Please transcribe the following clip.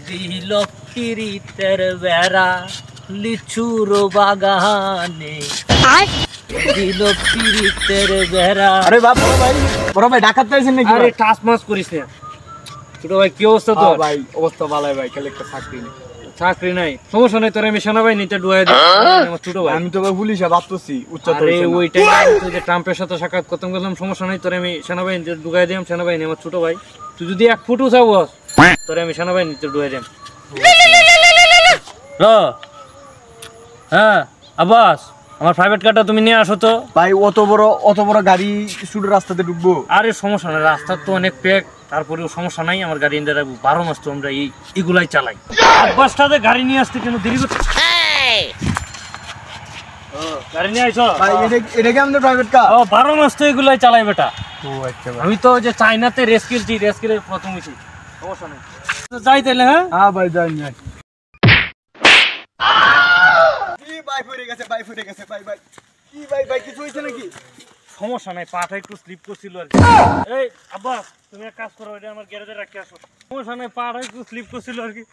দিল পিরিতের বেড়া লিচুর বাগানে দিল পিরিতের বেড়া। আরে বাপ বড় ভাই ডাকাত পাইছেন নাকি? আরে টাস মাস করিস না ছোট ভাই, কি অবস্থা তো? ভাই অবস্থা ভালো ভাই, খালি একটা চাকরি নেই। চাকরি নাই, সমস্যা নাই, তোর আমি সেনাবাহিনীতে ঢুকাই দিই। আমার ছোট ভাই, আমি তো ভাই পুলিশে ভাবতেছি উচ্চতা আরে ওইটাই তো যে ট্রাম্পের সাথে সাক্ষাৎ করতাম গেলাম, সমস্যা নাই, তোর আমি সেনাবাহিনীতে ঢুকাই দিলাম। সেনাবাহিনী আমার ছোট ভাই, তুই যদি 1 ফুট চাও তোর আমি সেনাবাহিনীতে ঢুকাই দিলাম। হ্যাঁ আব্বাস, আমার প্রাইভেট কারটা তুমি নিয়ে আসো তো। ভাই অত বড় গাড়ি শুধু রাস্তাতে ঢুকবো? আরে সমস্যা নাই, রাস্তার তো অনেক প্যাক, তারপরেও সমস্যা নাই, আমার গাড়ি এনে রাখবো। 12 মাস তো আমরা এইগুলাই চালাই। আব্বাসটাতে গাড়ি নিয়ে আসতে কেন দেরি করতে? গাড়ি নিয়ে আইছো ভাই? এটা কি আমাদের প্রাইভেট কার? 12 মাস তো এগুলাই চালাই বেটা। ও আচ্ছা ভাই, আমি তো যে চাইনাতে রেস্কিলের প্রথম হয়েছি। সমস্যা নাই, যাই তাইলে। হ্যাঁ হ্যাঁ ভাই যাই যাই। ভাই পড়ে গেছে ভাই কি ভাই কিছু হইছে নাকি? সমস্যা নাই, পাটা একটু স্লিপ করছিল আর কি। এই আব্বাস, তুমি এক কাজ করো, এটা আমার গ্যারেজে রাখতে আসো। সমস্যা নাই, পাটা একটু স্লিপ করছিল আর কি।